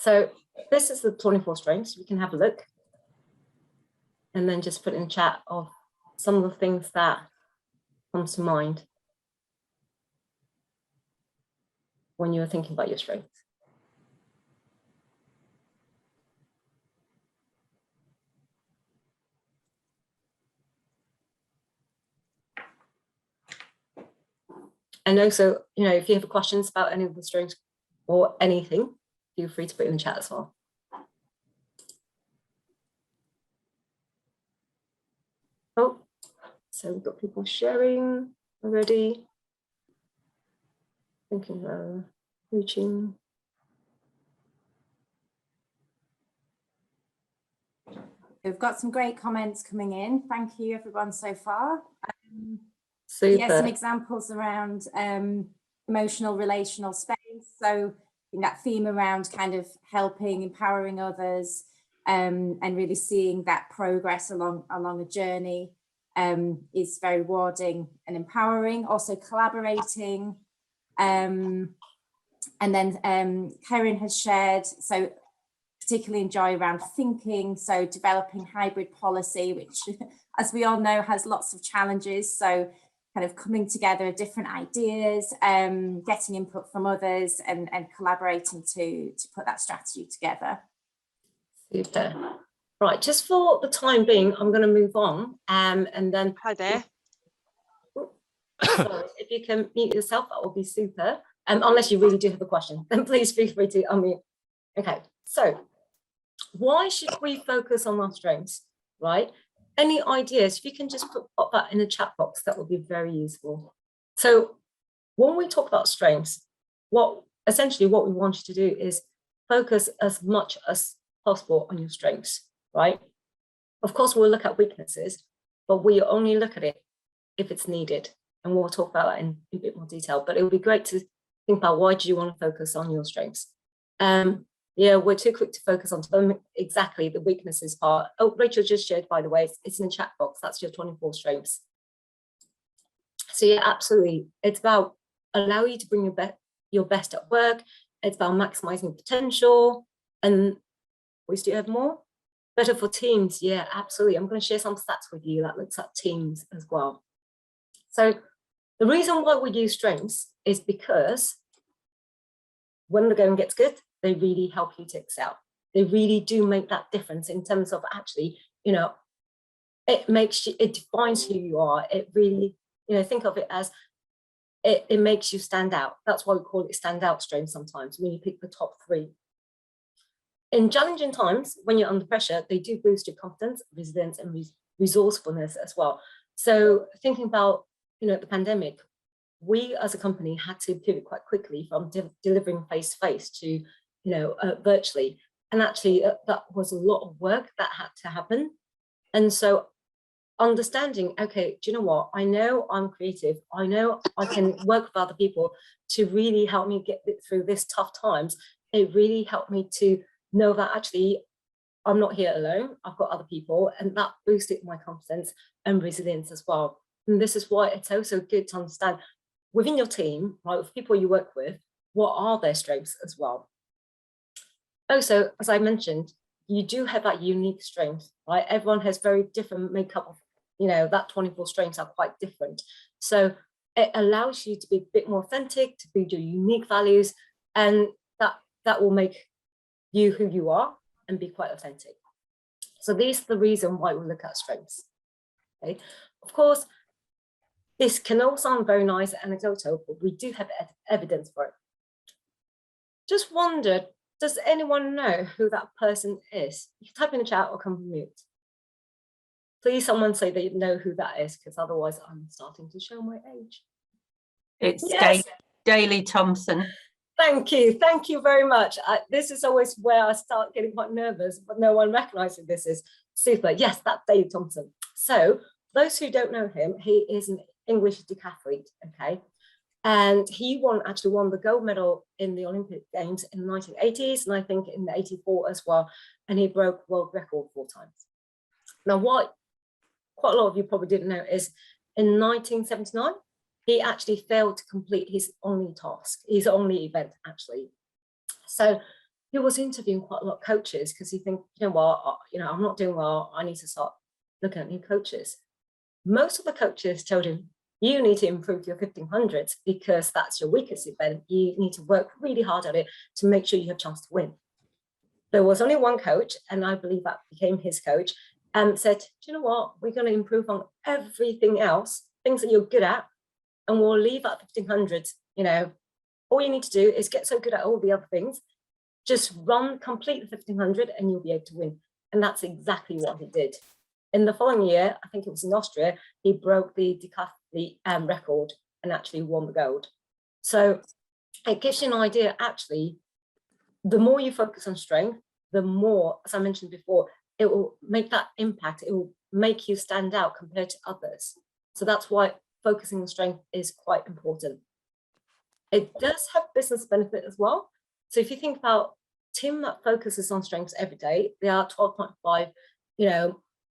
So this is the 24 strengths. We can have a look and then just put in chat of some of the things that comes to mind when you were thinking about your strengths. And also, you know, if you have questions about any of the strengths or anything, feel free to put in the chat as well. Oh, so we've got people sharing already. Thinking of reaching. We've got some great comments coming in. Thank you, everyone, so far. Super. Some examples around emotional, relational space. So in that theme around kind of helping, empowering others, and really seeing that progress along a journey is very rewarding and empowering. Also collaborating. And then Karen has shared, so particularly enjoy around thinking, so developing hybrid policy, which as we all know has lots of challenges, so kind of coming together of different ideas, getting input from others and collaborating to put that strategy together. Super. Right, just for the time being, I'm going to move on and then... Hi there. Sorry, if you can mute yourself, that will be super. Unless you really do have a question, then please feel free to unmute. Okay, so why should we focus on our strengths, right? Any ideas? If you can just pop that in the chat box, that would be very useful. So when we talk about strengths, essentially what we want you to do is focus as much as possible on your strengths, right? Of course, we'll look at weaknesses, but we only look at it if it's needed. And we'll talk about that in a bit more detail, but it would be great to think about why do you want to focus on your strengths? Yeah, we're too quick to focus on exactly the weaknesses part. Oh, Rachel just shared, by the way, it's in the chat box. That's your 24 strengths. So yeah, absolutely. It's about allow you to bring your best at work. It's about maximizing potential. And we still have more. Better for teams. Yeah, absolutely. I'm going to share some stats with you that looks at teams as well. So the reason why we use strengths is because when the going gets good, they really help you to excel. They really do make that difference in terms of actually, you know, it defines who you are. It really, you know, think of it as it makes you stand out. That's why we call it standout strengths sometimes when you pick the top 3. In challenging times, when you're under pressure, they do boost your confidence, resilience, and resourcefulness as well. So thinking about, you know, the pandemic, we as a company had to pivot quite quickly from delivering face-to-face to, you know, virtually. And actually that was a lot of work that had to happen. And so understanding, okay, do you know what? I know I'm creative. I know I can work with other people to really help me get through this tough times. It really helped me to know that actually I'm not here alone. I've got other people, and that boosted my confidence and resilience as well. And this is why it's also good to understand within your team, right, with people you work with, what are their strengths as well. Also, as I mentioned, you do have that unique strength, right? Everyone has very different makeup of, you know, that 24 strengths are quite different. So it allows you to be a bit more authentic, to build your unique values, and that will make you who you are and be quite authentic. So this is the reason why we look at strengths. Okay, of course, this can all sound very nice and anecdotal, but we do have evidence for it. Just wondered, does anyone know who that person is? You can type in the chat or come from mute. Please someone say that you know who that is, because otherwise I'm starting to show my age. It's yes. Daley Thompson. Thank you very much. This is always where I start getting quite nervous, but no one recognizes this is super. Yes, that's Daley Thompson. So those who don't know him, he is an English decathlete, okay? And he actually won the gold medal in the Olympic Games in the 1980s, and I think in the 84 as well, and he broke world record 4 times. Now, what quite a lot of you probably didn't know is in 1979, he actually failed to complete his only task, his only event actually. So he was interviewing quite a lot of coaches because he think, you know what, I'm not doing well. I need to start looking at new coaches. Most of the coaches told him, you need to improve your 1500s because that's your weakest event. You need to work really hard at it to make sure you have a chance to win. There was only one coach, and I believe that became his coach, and said, do you know what, we're going to improve on everything else, things that you're good at, and we'll leave at 1500s. All you need to do is get so good at all the other things, just complete the 1500 and you'll be able to win. And that's exactly what he did. In the following year, I think it was in Austria, he broke the decathlon record and actually won the gold. So it gives you an idea, actually, the more you focus on strength, the more, as I mentioned before, it will make that impact. It will make you stand out compared to others. So that's why focusing on strength is quite important. It does have business benefit as well. So if you think about a team that focuses on strengths every day, they are 12.5,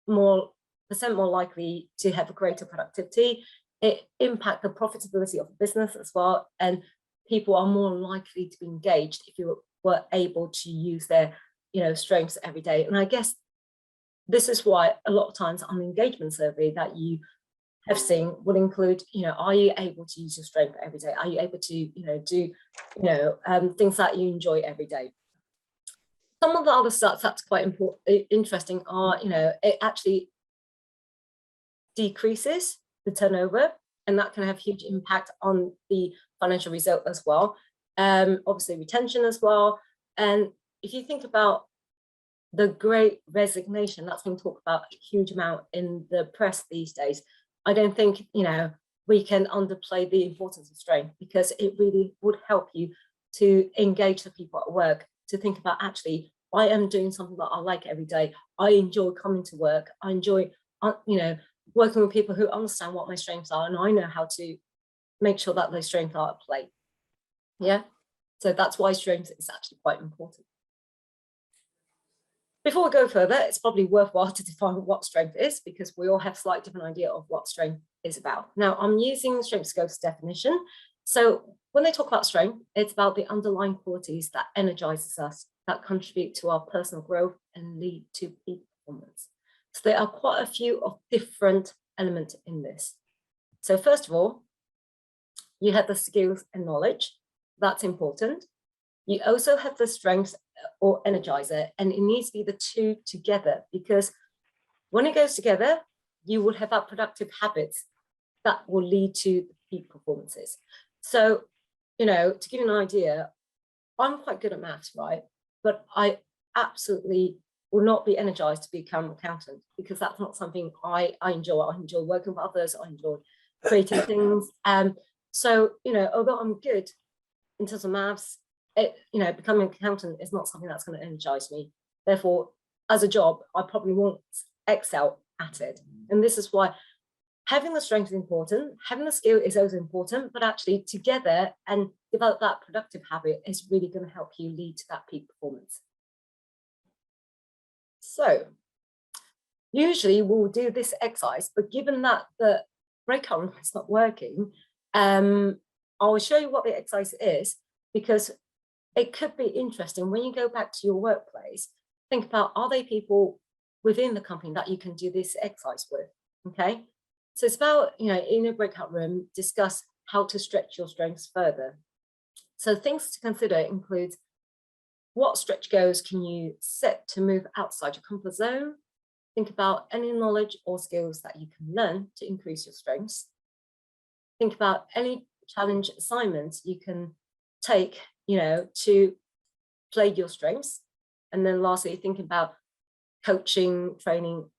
more likely to have a greater productivity. It impacts the profitability of the business as well, and people are more likely to be engaged if you were able to use their strengths every day. And I guess this is why a lot of times on the engagement survey that you have seen will include, are you able to use your strength every day? Are you able to do things that you enjoy every day? Some of the other stats that's quite interesting are, it actually decreases the turnover, and that can have huge impact on the financial result as well. Obviously retention as well. And if you think about the great resignation, that's been talked about a huge amount in the press these days. I don't think, we can underplay the importance of strength, because it really would help you to engage the people at work, to think about, actually, I am doing something that I like every day. I enjoy coming to work. I enjoy, working with people who understand what my strengths are, and I know how to make sure that those strengths are at play. Yeah. So that's why strength is actually quite important. Before we go further, it's probably worthwhile to define what strength is, because we all have a slightly different idea of what strength is about. Now, I'm using Strength Scope's definition. So when they talk about strength, it's about the underlying qualities that energizes us, that contribute to our personal growth and lead to peak performance. So there are quite a few of different elements in this. So first of all, you have the skills and knowledge. That's important. You also have the strengths or energizer, and it needs to be the two together, because when it goes together, you will have that productive habits that will lead to peak performances. So, to give you an idea, I'm quite good at maths, right? But I absolutely will not be energized to become an accountant, because that's not something I enjoy. I enjoy working with others. I enjoy creating things. So, although I'm good in terms of maths, becoming an accountant is not something that's going to energize me. Therefore, as a job, I probably won't excel at it. And this is why having the strength is important, having the skill is also important, but actually together and develop that productive habit is really going to help you lead to that peak performance. So usually we'll do this exercise, but given that the breakout room is not working, I'll show you what the exercise is, because it could be interesting when you go back to your workplace. Think about, are there people within the company that you can do this exercise with? Okay, so it's about, in a breakout room, discuss how to stretch your strengths further. So things to consider include, what stretch goals can you set to move outside your comfort zone? Think about any knowledge or skills that you can learn to increase your strengths. Think about any challenge assignments you can take, to play your strengths. And then lastly, think about coaching, training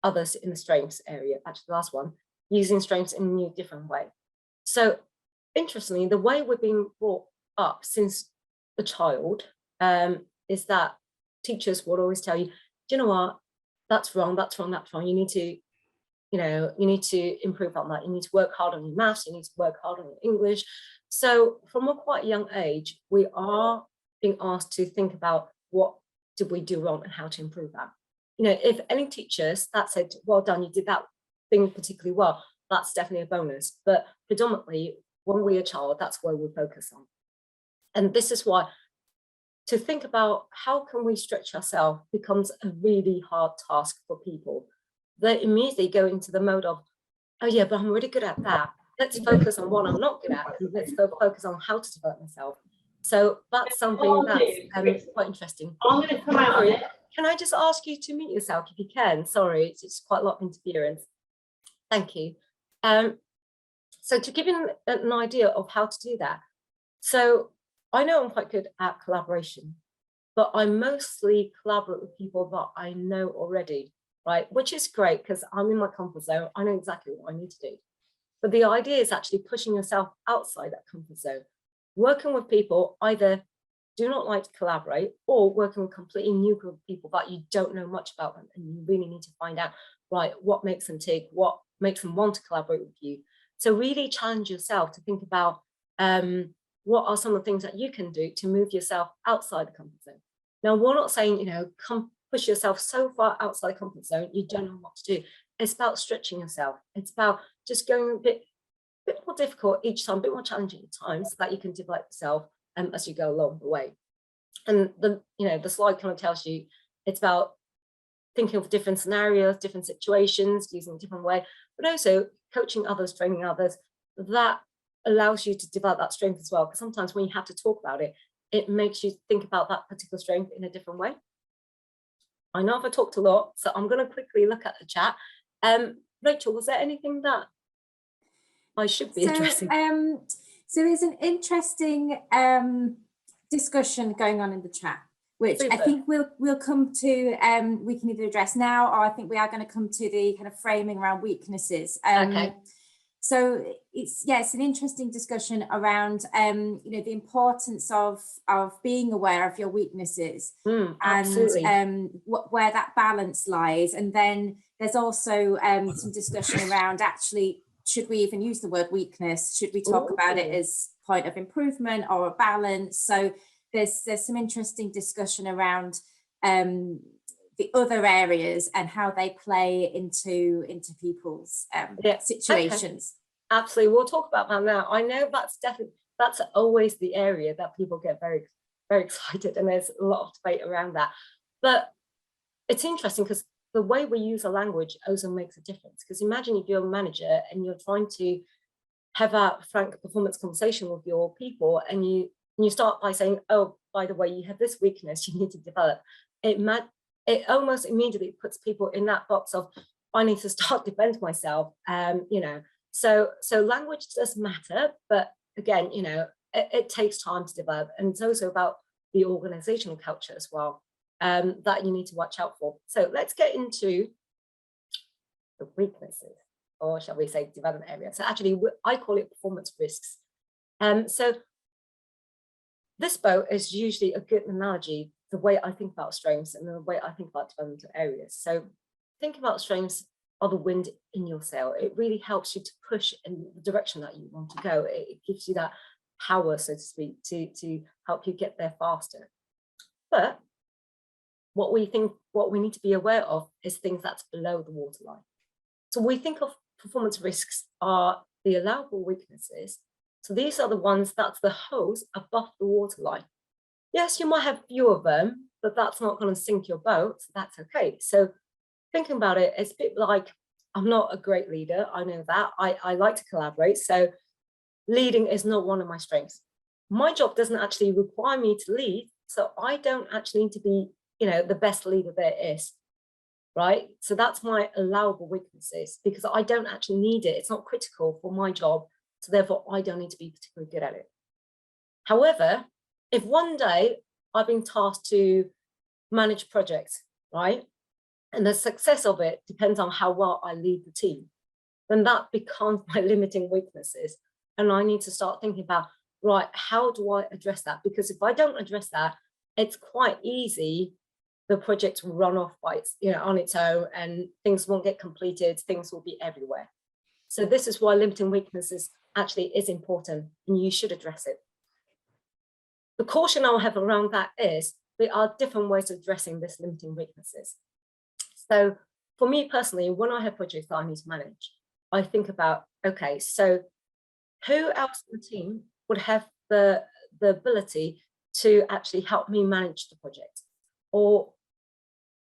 others in the strengths area. Actually, the last one, using strengths in a new, different way. So interestingly, the way we're being brought up since a child is that teachers will always tell you, do you know what, that's wrong, that's wrong, that's wrong. You need to, you need to improve on that. You need to work hard on your maths. You need to work hard on your English. So from a quite young age, we are being asked to think about, what did we do wrong and how to improve that. If any teachers that said, well done, you did that thing particularly well, that's definitely a bonus. But predominantly, when we're a child, that's where we focus on. And this is why to think about how can we stretch ourselves becomes a really hard task for people. They immediately go into the mode of, oh yeah, but I'm really good at that. Let's focus on what I'm not good at, and let's focus on how to develop myself. So that's something that's quite interesting. I'm going to come out of it. Can I just ask you to mute yourself if you can? Sorry, it's quite a lot of interference. Thank you. So to give you an idea of how to do that, so I know I'm quite good at collaboration, but I mostly collaborate with people that I know already, right? Which is great because I'm in my comfort zone. I know exactly what I need to do. But the idea is actually pushing yourself outside that comfort zone, working with people either do not like to collaborate or working with completely new group of people that you don't know much about them, and you really need to find out, right, what makes them tick, what makes them want to collaborate with you. So really challenge yourself to think about what are some of the things that you can do to move yourself outside the comfort zone. Now, we're not saying, you know, come push yourself so far outside the comfort zone, you don't know what to do. It's about stretching yourself. It's about just going a bit more difficult each time, a bit more challenging at times, so that you can develop yourself as you go along the way. And the slide kind of tells you it's about thinking of different scenarios, different situations, using a different way, but also coaching others, training others. That allows you to develop that strength as well, because sometimes when you have to talk about it, it makes you think about that particular strength in a different way. I know I've talked a lot, so I'm going to quickly look at the chat. Rachel, was there anything that I should be addressing? So there's an interesting discussion going on in the chat, which I think we'll come to. We can either address now, or I think we are going to come to the kind of framing around weaknesses. Okay. So it's an interesting discussion around the importance of being aware of your weaknesses and where that balance lies. And then there's also some discussion around actually, should we even use the word weakness? Should we talk about it as point of improvement or a balance? So there's some interesting discussion around the other areas and how they play into people's situations. Okay. Absolutely, we'll talk about that now. I know that's always the area that people get very, very excited, and there's a lot of debate around that. But it's interesting because the way we use a language also makes a difference. Because imagine if you're a manager and you're trying to have a frank performance conversation with your people, and you start by saying, oh, by the way, you have this weakness you need to develop. It almost immediately puts people in that box of, I need to start defending myself. So language does matter, but again, it takes time to develop, and it's also about the organizational culture as well that you need to watch out for. So let's get into the weaknesses, or shall we say development area. So actually, I call it performance risks. So this boat is usually a good analogy, the way I think about strengths and the way I think about developmental areas. So think about strengths are the wind in your sail. It really helps you to push in the direction that you want to go. It gives you that power, so to speak, to help you get there faster. But what we need to be aware of is things that's below the waterline. So we think of performance risks are the allowable weaknesses. So these are the ones that's the hose above the waterline. Yes, you might have few of them, but that's not going to sink your boat. So that's okay. So thinking about it, it's a bit like, I'm not a great leader. I know that. I like to collaborate. So leading is not one of my strengths. My job doesn't actually require me to lead. So I don't actually need to be, the best leader there is, right? So that's my allowable weaknesses, because I don't actually need it. It's not critical for my job. So therefore, I don't need to be particularly good at it. However, if one day I've been tasked to manage projects, right? And the success of it depends on how well I lead the team, then that becomes my limiting weaknesses. And I need to start thinking about, right, how do I address that? Because if I don't address that, it's quite easy. The project will run off by on its own, and things won't get completed. Things will be everywhere. So this is why limiting weaknesses actually is important, and you should address it. The caution I'll have around that is there are different ways of addressing this limiting weaknesses. So for me personally, when I have projects that I need to manage, I think about, okay, so who else in the team would have the ability to actually help me manage the project? Or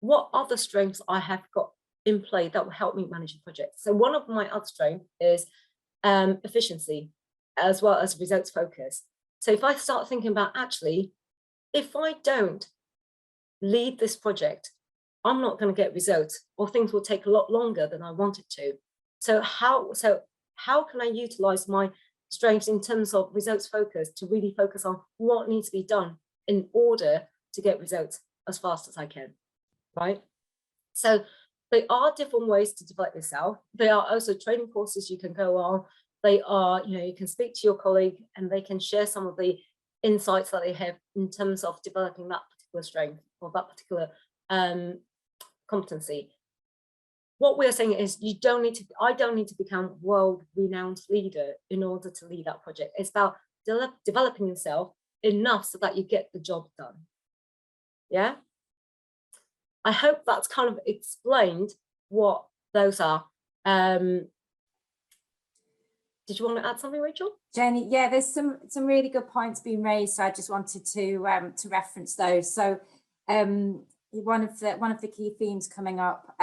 what other strengths I have got in play that will help me manage the project? So one of my other strengths is efficiency, as well as results focus. So if I start thinking about, actually, if I don't lead this project, I'm not going to get results, or things will take a lot longer than I want it to. So how can I utilize my strengths in terms of results focus to really focus on what needs to be done in order to get results as fast as I can, right? So there are different ways to develop yourself. There are also training courses you can go on. They are, you can speak to your colleague and they can share some of the insights that they have in terms of developing that particular strength or that particular competency. What we're saying is I don't need to become world-renowned leader in order to lead that project. It's about developing yourself enough so that you get the job done. Yeah. I hope that's kind of explained what those are. Did you want to add something, Rachel? Jenny, yeah, there's some really good points being raised, so I just wanted to reference those. So one of the key themes coming up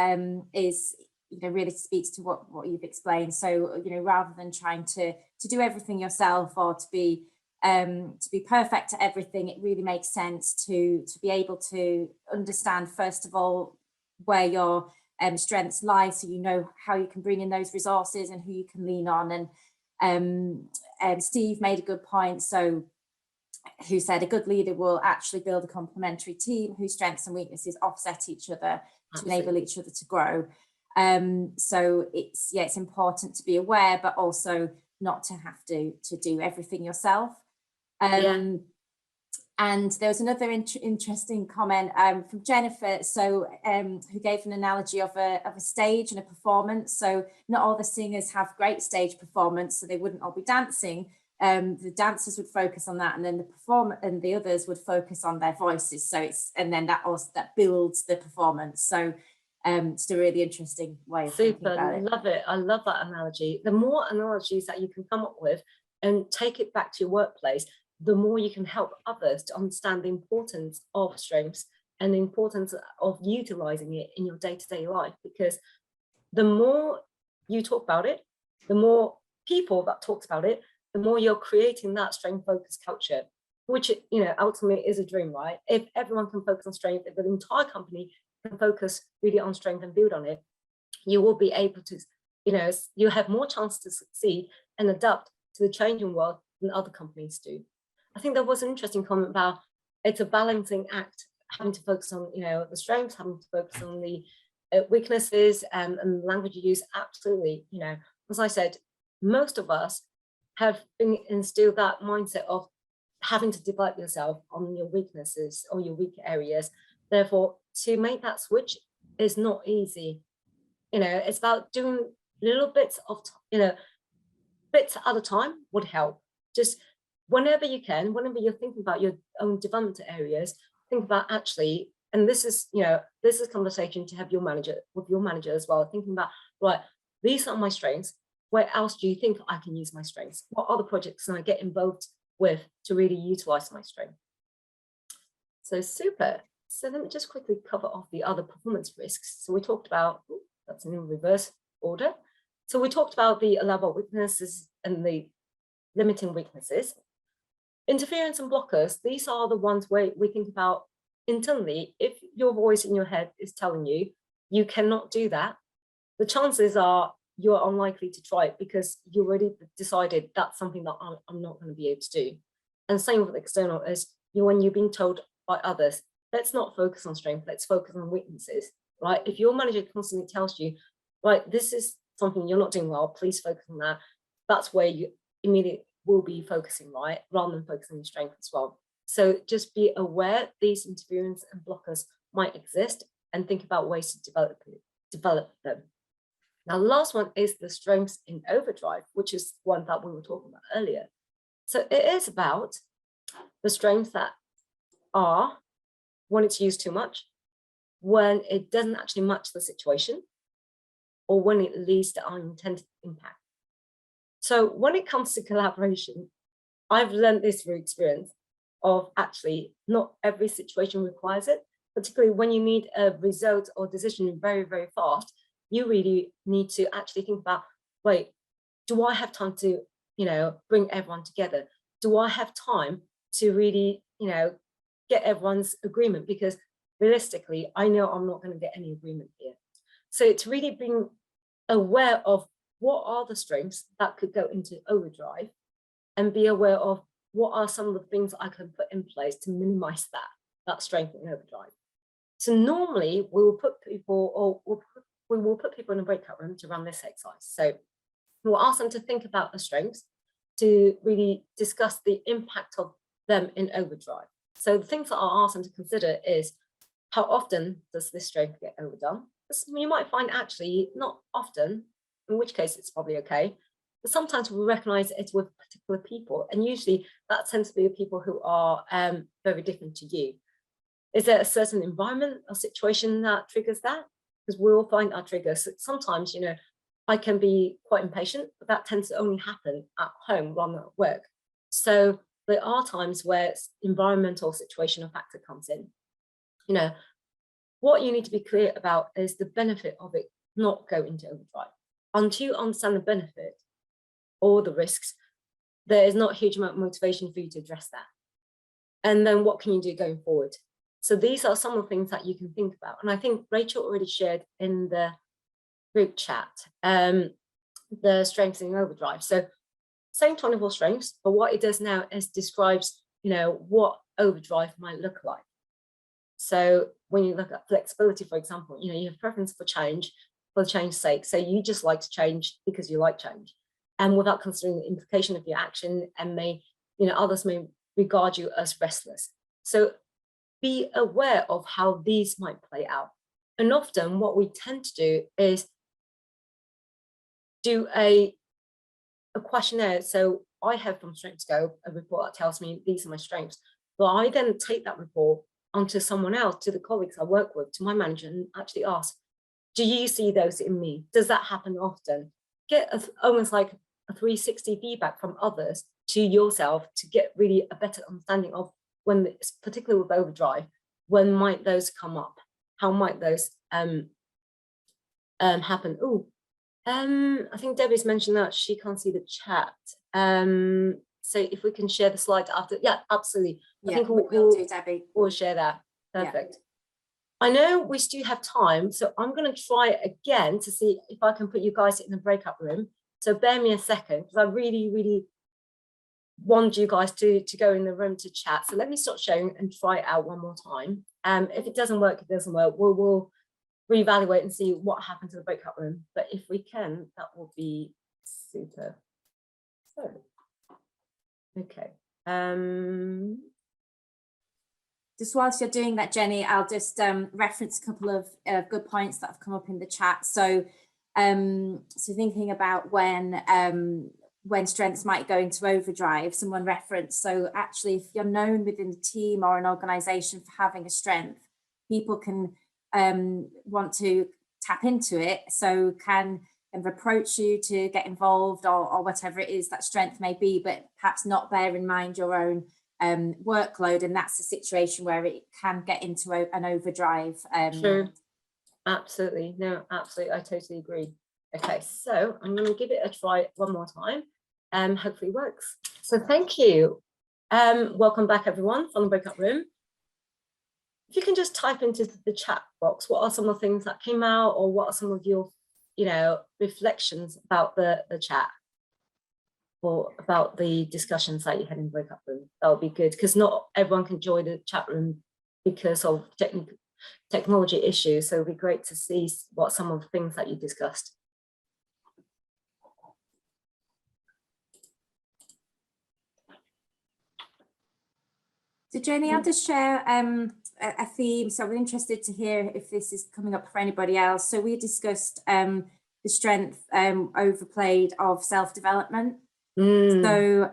is, really speaks to what you've explained. So rather than trying to do everything yourself or to be perfect at everything, it really makes sense to be able to understand, first of all, where your strengths lie, so you know how you can bring in those resources and who you can lean on. And Steve made a good point, who said a good leader will actually build a complementary team whose strengths and weaknesses offset each other to enable each other to grow. So it's important to be aware, but also not to have to do everything yourself. And there was another interesting comment from Jennifer, who gave an analogy of a stage and a performance. So not all the singers have great stage performance, so they wouldn't all be dancing. The dancers would focus on that, and then the others would focus on their voices. So that builds the performance. So it's a really interesting way of thinking about it. Love it. I love that analogy. The more analogies that you can come up with and take it back to your workplace, the more you can help others to understand the importance of strengths and the importance of utilizing it in your day-to-day life. Because the more you talk about it, the more people that talks about it, the more you're creating that strength-focused culture, which ultimately is a dream, right? If everyone can focus on strength, if the entire company can focus really on strength and build on it, you will be able to, you have more chance to succeed and adapt to the changing world than other companies do. I think there was an interesting comment about it's a balancing act, having to focus on, the strengths, having to focus on the weaknesses and language you use. Absolutely, as I said, most of us have been instilled that mindset of having to develop yourself on your weaknesses or your weak areas. Therefore, to make that switch is not easy. It's about doing little bits of, bits at a time would help. Just whenever you can, whenever you're thinking about your own development areas, think about actually, and this is a conversation to have with your manager as well, thinking about, right, these are my strengths. Where else do you think I can use my strengths? What other projects can I get involved with to really utilize my strength? So super. So let me just quickly cover off the other performance risks. So we talked about, that's in reverse order. So we talked about the allowable weaknesses and the limiting weaknesses. Interference and blockers, these are the ones where we think about internally. If your voice in your head is telling you you cannot do that, the chances are you're unlikely to try it because you already decided that's something that I'm not going to be able to do. And same with external is when you're being told by others, let's not focus on strength, let's focus on weaknesses, right? If your manager constantly tells you, right, this is something you're not doing well, please focus on that. That's where you immediately will be focusing, right? Rather than focusing on strength as well. So just be aware these interference and blockers might exist and think about ways to develop them. Now, the last one is the strengths in overdrive, which is one that we were talking about earlier. So it is about the strengths that are when it's used too much, when it doesn't actually match the situation, or when it leads to unintended impact. So when it comes to collaboration, I've learned this through experience. of actually not every situation requires it, particularly when you need a result or decision very, very fast. You really need to actually think about, wait, do I have time to, bring everyone together? Do I have time to really, get everyone's agreement? Because realistically, I know I'm not going to get any agreement here. So to really being aware of what are the strengths that could go into overdrive, and be aware of what are some of the things I can put in place to minimize that strength in overdrive. So normally we will put people, or we will put people in a breakout room to run this exercise. So we'll ask them to think about the strengths, to really discuss the impact of them in overdrive. So the things that I'll ask them to consider is, how often does this strength get overdone? You might find actually not often, in which case it's probably okay. But sometimes we recognize it's with particular people, and usually that tends to be the people who are very different to you. Is there a certain environment or situation that triggers that? Because we all find our triggers. Sometimes, I can be quite impatient, but that tends to only happen at home rather than at work. So there are times where environmental situational factor comes in. What you need to be clear about is the benefit of it not go into overdrive. Until you understand the benefit or the risks, there is not a huge amount of motivation for you to address that. And then what can you do going forward? So these are some of the things that you can think about. And I think Rachel already shared in the group chat the strengths in overdrive. So same 24 strengths, but what it does now is describes, what overdrive might look like. So when you look at flexibility, for example, you have preference for change for change's sake. So you just like to change because you like change, and without considering the implication of your action, and others may regard you as restless. So be aware of how these might play out. And often what we tend to do is do a questionnaire. So I have from Strengths Go a report that tells me these are my strengths, but I then take that report onto someone else, to the colleagues I work with, to my manager, and actually ask, do you see those in me? Does that happen often? Get almost like a 360 feedback from others to yourself to get really a better understanding of when, particularly with overdrive, when might those come up? How might those happen? I think Debbie's mentioned that she can't see the chat. So if we can share the slide after, yeah, absolutely. Yeah, I think we'll do, Debbie. We'll share that. Perfect. Yeah. I know we still have time, so I'm going to try it again to see if I can put you guys in the breakout room. So bear me a second, because I really, really want you guys to go in the room to chat. So let me stop sharing and try it out one more time. If it doesn't work, it doesn't work. We'll reevaluate and see what happened to the breakout room. But if we can, that will be super. So, okay. Just whilst you're doing that, Jenny, I'll just reference a couple of good points that have come up in the chat. So, so thinking about when strengths might go into overdrive, someone referenced, so actually if you're known within the team or an organization for having a strength, people can want to tap into it, so can approach you to get involved or whatever it is that strength may be, but perhaps not bear in mind your own workload, and that's a situation where it can get into an overdrive. True. Absolutely. No, absolutely. I totally agree. Okay, so I'm going to give it a try one more time. Hopefully it works. So thank you. Welcome back, everyone, from the breakout room. If you can just type into the chat box, what are some of the things that came out, or what are some of your, reflections about the chat, or about the discussions that you had in the breakout room? That would be good, because not everyone can join the chat room because of technology issues. So it'd be great to see what some of the things that you discussed. So Jenny, I'll just share a theme. So I'm interested to hear if this is coming up for anybody else. So we discussed the strength overplayed of self-development. So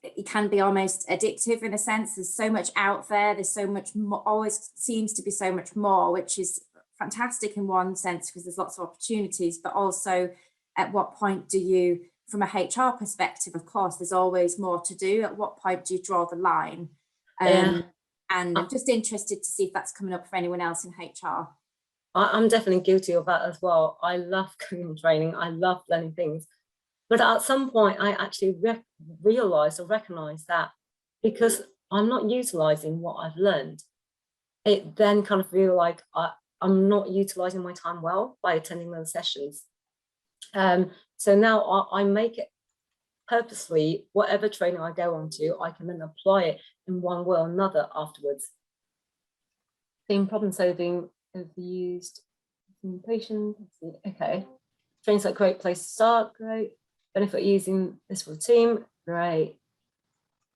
it can be almost addictive in a sense. There's so much out there. There's so much more, always seems to be so much more, which is fantastic in one sense because there's lots of opportunities, but also at what point do you from a HR perspective, of course, there's always more to do. At what point do you draw the line? And I'm just interested to see if that's coming up for anyone else in HR. I'm definitely guilty of that as well. I love going on training. I love learning things. But at some point, I actually realized or recognized that because I'm not utilizing what I've learned, it then kind of feel like I'm not utilizing my time well by attending those sessions. So now I make it purposely, whatever training I go on to, I can then apply it in one way or another afterwards. Being problem solving, overused, communication, okay. Training's like great place to start, great. Benefit using this for the team, great.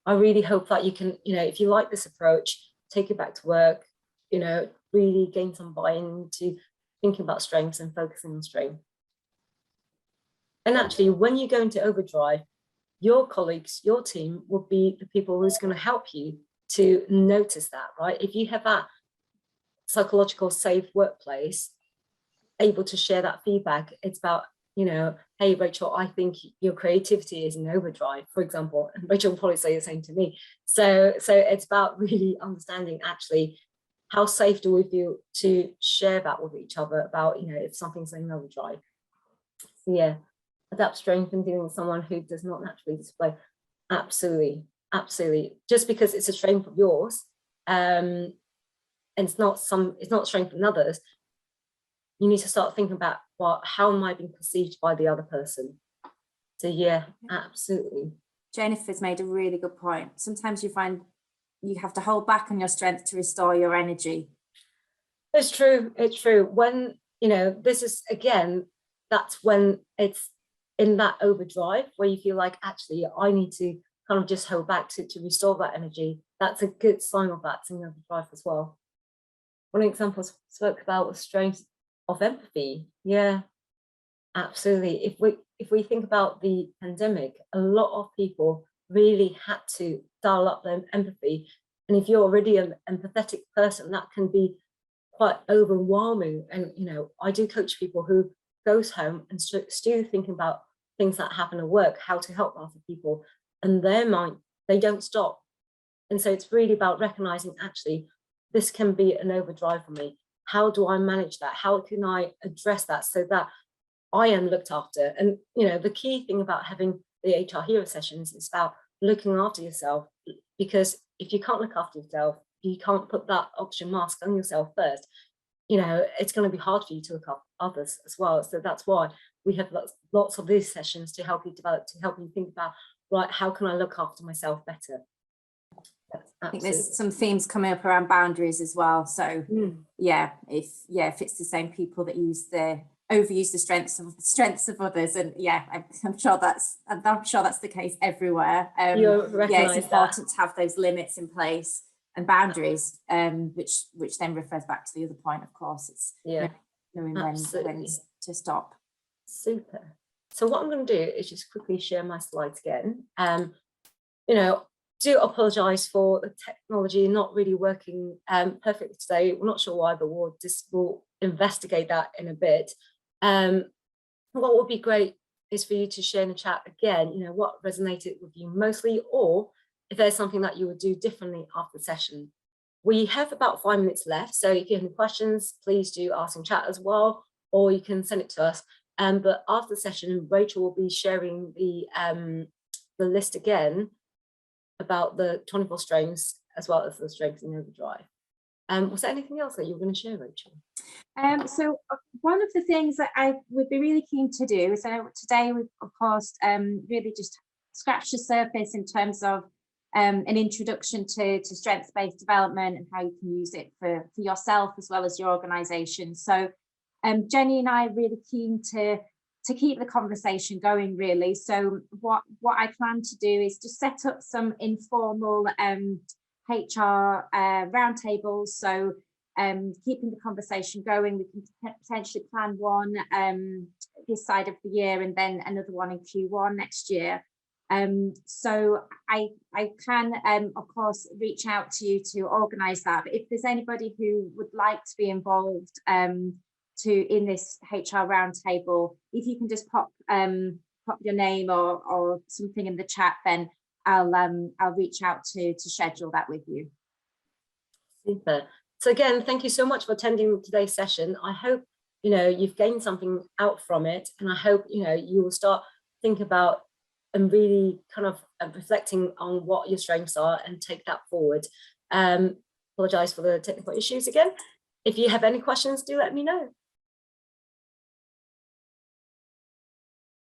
I really hope that you can, if you like this approach, take it back to work, really gain some buy-in to thinking about strengths and focusing on strength. And actually, when you go into overdrive, your colleagues, your team will be the people who's going to help you to notice that, right? If you have that psychological safe workplace, able to share that feedback, it's about, hey, Rachel, I think your creativity is in overdrive, for example, and Rachel will probably say the same to me. So it's about really understanding actually how safe do we feel to share that with each other about, if something's in overdrive. So yeah, adapt strength and dealing with someone who does not naturally display. Absolutely. Just because it's a strength of yours, and it's not strength in others, you need to start thinking about, well, how am I being perceived by the other person? So yeah, absolutely. Jennifer's made a really good point. Sometimes you find you have to hold back on your strength to restore your energy. It's true. When, this is, again, that's when it's in that overdrive where you feel like, actually, I need to kind of just hold back to restore that energy. That's a good sign of that in overdrive as well. One example I spoke about was strength of empathy. Yeah, absolutely. If we think about the pandemic, a lot of people really had to dial up their empathy. And if you're already an empathetic person, that can be quite overwhelming. And, I do coach people who goes home and still thinking about things that happen at work, how to help other people, and their mind, they don't stop. And so it's really about recognizing, actually, this can be an overdrive for me. How do I manage that? How can I address that so that I am looked after? And, the key thing about having the HR Hero sessions is about looking after yourself, because if you can't look after yourself, you can't put that oxygen mask on yourself first, it's going to be hard for you to look after others as well. So that's why we have lots of these sessions to help you develop, to help you think about, right, how can I look after myself better? I think there's some themes coming up around boundaries as well. So yeah, if it's the same people that overuse the strengths of others, and yeah, I'm sure that's the case everywhere. It's important to have those limits in place and boundaries, which then refers back to the other point. Of course, it's knowing when to stop. Super. So what I'm going to do is just quickly share my slides again. Do apologize for the technology not really working perfectly today. We're not sure why, but we'll investigate that in a bit. What would be great is for you to share in the chat again, what resonated with you mostly, or if there's something that you would do differently after the session. We have about 5 minutes left, so if you have any questions, please do ask in chat as well, or you can send it to us. But after the session, Rachel will be sharing the list again about the 24 strengths as well as the strengths in overdrive. Was there anything else that you were going to share, Rachel? So one of the things that I would be really keen to do is, today we've of course really just scratched the surface in terms of an introduction to strengths-based development and how you can use it for yourself as well as your organisation. So Jenny and I are really keen to keep the conversation going, really. So what I plan to do is to set up some informal HR roundtables. So keeping the conversation going, we can potentially plan one this side of the year and then another one in Q1 next year. So I can of course reach out to you to organise that. But if there's anybody who would like to be involved in this HR roundtable, if you can just pop pop your name or something in the chat, then I'll reach out to schedule that with you. Super. So again, thank you so much for attending today's session. I hope, you know, you've gained something out from it, and I hope, you know, you will start think about and really kind of reflecting on what your strengths are and take that forward. Apologize for the technical issues again. If you have any questions, do let me know.